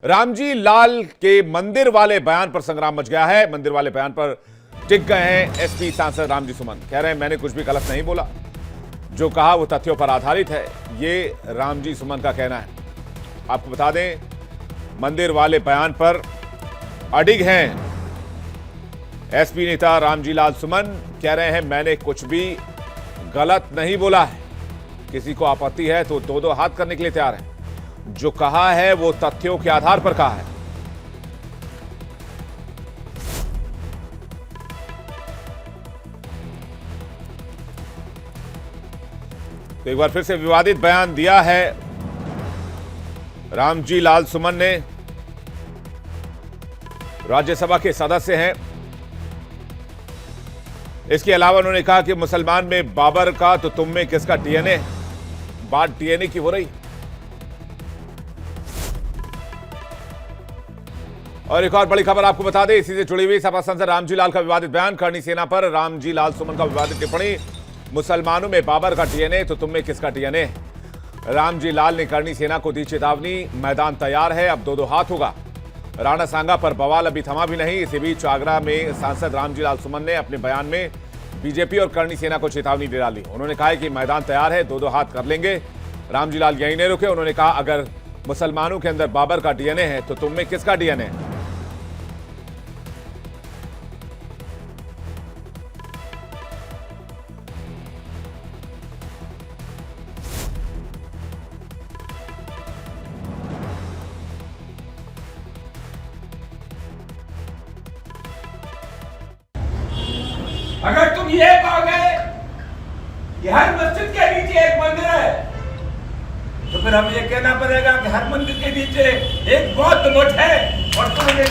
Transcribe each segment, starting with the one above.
रामजी लाल के मंदिर वाले बयान पर संग्राम मच गया है। मंदिर वाले बयान पर टिक गए हैं एसपी सांसद रामजी सुमन। कह रहे हैं मैंने कुछ भी गलत नहीं बोला, जो कहा वो तथ्यों पर आधारित है, ये रामजी सुमन का कहना है। आपको बता दें, मंदिर वाले बयान पर अडिग हैं एसपी नेता रामजी लाल सुमन। कह रहे हैं मैंने कुछ भी गलत नहीं बोला है, किसी को आपत्ति है तो दो दो हाथ करने के लिए तैयार है, जो कहा है वो तथ्यों के आधार पर कहा है। तो एक बार फिर से विवादित बयान दिया है रामजी लाल सुमन ने। राज्यसभा के सदस्य हैं। इसके अलावा उन्होंने कहा कि मुसलमान में बाबर का तो तुम में किसका डीएनए। बात डीएनए की हो रही। और एक और बड़ी खबर आपको बता दें, इसी से जुड़ी हुई सपा सांसद रामजी लाल का विवादित बयान। करणी सेना पर रामजी लाल सुमन का विवादित टिप्पणी। मुसलमानों में बाबर का डीएनए तो तुम में किसका डीएनए। रामजी लाल ने करणी सेना को दी चेतावनी, मैदान तैयार है, अब दो दो हाथ होगा। राणा सांगा पर बवाल अभी थमा भी नहीं। इसी बीच आगरा में सांसद रामजी लाल सुमन ने अपने बयान में बीजेपी और करणी सेना को चेतावनी दे डाली। उन्होंने कहा कि मैदान तैयार है, दो दो हाथ कर लेंगे। रामजी लाल यहीं नहीं रुके। उन्होंने कहा अगर मुसलमानों के अंदर बाबर का डीएनए है तो तुम में किसका डीएनए है। अगर तुम ये कहोगे कि हर मस्जिद के नीचे एक मंदिर है, तो फिर हमें ये कहना पड़ेगा कि हर मंदिर के नीचे एक बौद्ध मठ है और तुम उन्हें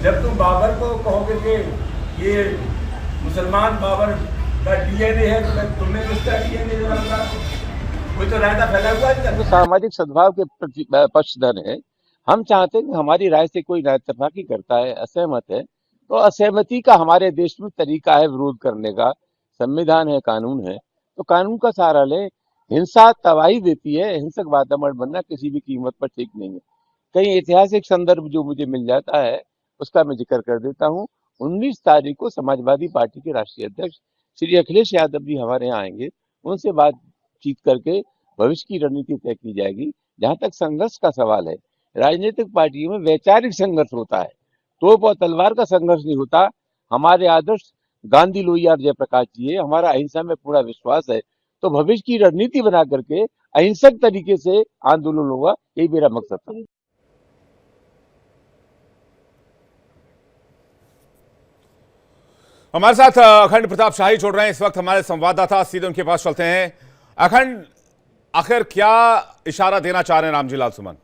जब तुम बाबर को कहोगे कि ये मुसलमान बाबर का डीएनए है, तो तुम्हें किसका डीएनए होगा? कोई तो रायता फैला हुआ है। तो सामाजिक सद्भाव के पक्षधर है। हम चाहते हैं कि हमारी राय से कोई नाइतफाकी करता है, असहमत है, तो असहमति का हमारे देश में तरीका है विरोध करने का। संविधान है, कानून है, तो कानून का सहारा ले। हिंसा तबाही देती है, हिंसक वातावरण बनना किसी भी कीमत पर ठीक नहीं है। कई ऐतिहासिक संदर्भ जो मुझे मिल जाता है उसका मैं जिक्र कर देता हूँ। 19 तारीख को समाजवादी पार्टी के राष्ट्रीय अध्यक्ष श्री अखिलेश यादव जी हमारे यहाँ आएंगे। उनसे बातचीत करके भविष्य की रणनीति तय की जाएगी। जहां तक संघर्ष का सवाल है, राजनीतिक पार्टियों में वैचारिक संघर्ष होता है, तोप और तलवार का संघर्ष नहीं होता। हमारे आदर्श गांधी लोहिया और जयप्रकाश जी है, हमारा अहिंसा में पूरा विश्वास है। तो भविष्य की रणनीति बना करके अहिंसक तरीके से आंदोलन होगा, यही मेरा मकसद था। हमारे साथ अखंड प्रताप शाही जोड़ रहे हैं इस वक्त, हमारे संवाददाता, सीधे उनके पास चलते हैं। अखंड, आखिर क्या इशारा देना चाह रहे हैं रामजी लाल सुमन?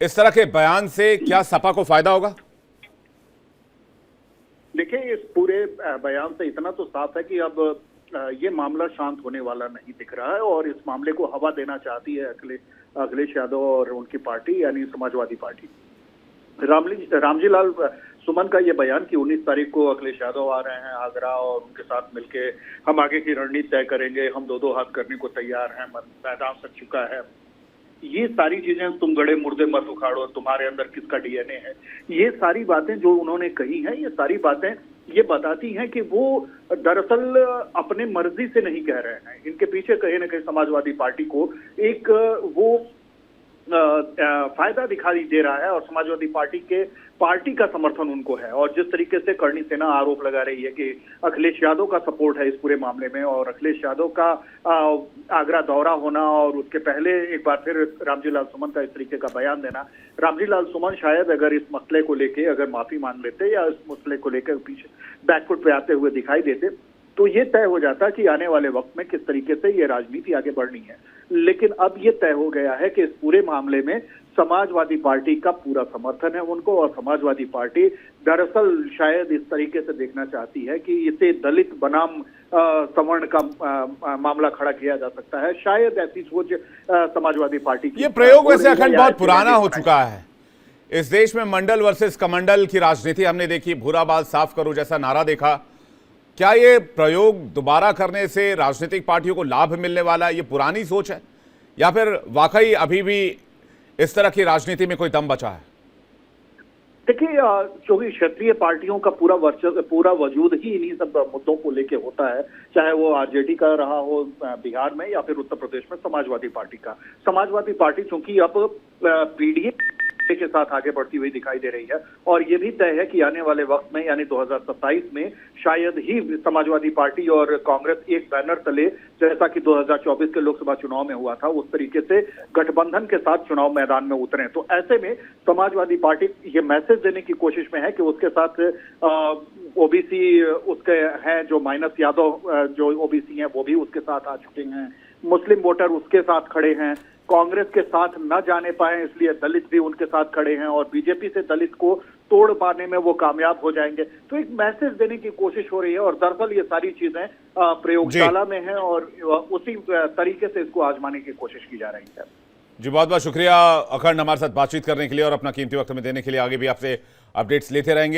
इस तरह के बयान से क्या सपा को फायदा होगा? देखिए, इस पूरे बयान से इतना तो साफ है कि अब ये मामला शांत होने वाला नहीं दिख रहा है और इस मामले को हवा देना चाहती है अखिलेश यादव और उनकी पार्टी यानी समाजवादी पार्टी। रामजी लाल सुमन का ये बयान कि 19 तारीख को अखिलेश यादव आ रहे हैं आगरा और उनके साथ मिलके हम आगे की रणनीति तय करेंगे, हम दो दो हाथ करने को तैयार हैं, मैदान सज चुका है, ये सारी चीजें, तुम गड़े मुर्दे मत उखाड़ो, तुम्हारे अंदर किसका डीएनए है, ये सारी बातें जो उन्होंने कही हैं, ये सारी बातें ये बताती हैं कि वो दरअसल अपने मर्जी से नहीं कह रहे हैं। इनके पीछे कहीं ना कहीं समाजवादी पार्टी को एक वो फायदा दिखाई दे रहा है और समाजवादी पार्टी का समर्थन उनको है। और जिस तरीके से करणी सेना आरोप लगा रही है कि अखिलेश यादव का सपोर्ट है इस पूरे मामले में और अखिलेश यादव का आगरा दौरा होना और उसके पहले एक बार फिर रामजी लाल सुमन का इस तरीके का बयान देना, रामजी लाल सुमन शायद अगर इस मसले को लेके अगर माफी मांग लेते या इस मसले को लेकर पीछे बैकफुट पे आते हुए दिखाई देते तो ये तय हो जाता कि आने वाले वक्त में किस तरीके से ये राजनीति आगे बढ़नी है। लेकिन अब ये तय हो गया है कि इस पूरे मामले में समाजवादी पार्टी का पूरा समर्थन है उनको और समाजवादी पार्टी दरअसल शायद इस तरीके से देखना चाहती है कि इसे दलित बनाम सवर्ण का मामला खड़ा किया जा सकता है। शायद ऐसी सोच समाजवादी पार्टी की। ये प्रयोग वैसे अखंड बहुत पुराना हो चुका है। इस देश में मंडल वर्सेस कमंडल की राजनीति हमने देखी, भूरा बाल साफ करो जैसा नारा देखा। क्या ये प्रयोग दोबारा करने से राजनीतिक पार्टियों को लाभ मिलने वाला है? ये पुरानी सोच है या फिर वाकई अभी भी इस तरह की राजनीति में कोई दम बचा है? देखिए, जो भी क्षेत्रीय पार्टियों का पूरा वजूद ही इन्हीं सब मुद्दों को लेके होता है, चाहे वो आरजेडी का रहा हो बिहार में या फिर उत्तर प्रदेश में समाजवादी पार्टी का। समाजवादी पार्टी चूंकि अब पीडीए के साथ आगे बढ़ती हुई दिखाई दे रही है और ये भी तय है कि आने वाले वक्त में यानी 2027 में शायद ही समाजवादी पार्टी और कांग्रेस एक बैनर तले, जैसा कि 2024 के लोकसभा चुनाव में हुआ था, उस तरीके से गठबंधन के साथ चुनाव मैदान में उतरे। तो ऐसे में समाजवादी पार्टी ये मैसेज देने की कोशिश में है कि उसके साथ ओबीसी उसके हैं, जो माइनस यादव जो ओबीसी हैं वो भी उसके साथ आ चुके हैं, मुस्लिम वोटर उसके साथ खड़े हैं, कांग्रेस के साथ न जाने पाए इसलिए दलित भी उनके साथ खड़े हैं और बीजेपी से दलित को तोड़ पाने में वो कामयाब हो जाएंगे। तो एक मैसेज देने की कोशिश हो रही है और दरअसल ये सारी चीजें प्रयोगशाला में हैं और उसी तरीके से इसको आजमाने की कोशिश की जा रही है। जी, बहुत बहुत शुक्रिया अखंड हमारे साथ बातचीत करने के लिए और अपना कीमती वक्त में देने के लिए। आगे भी आपसे अपडेट्स लेते रहेंगे।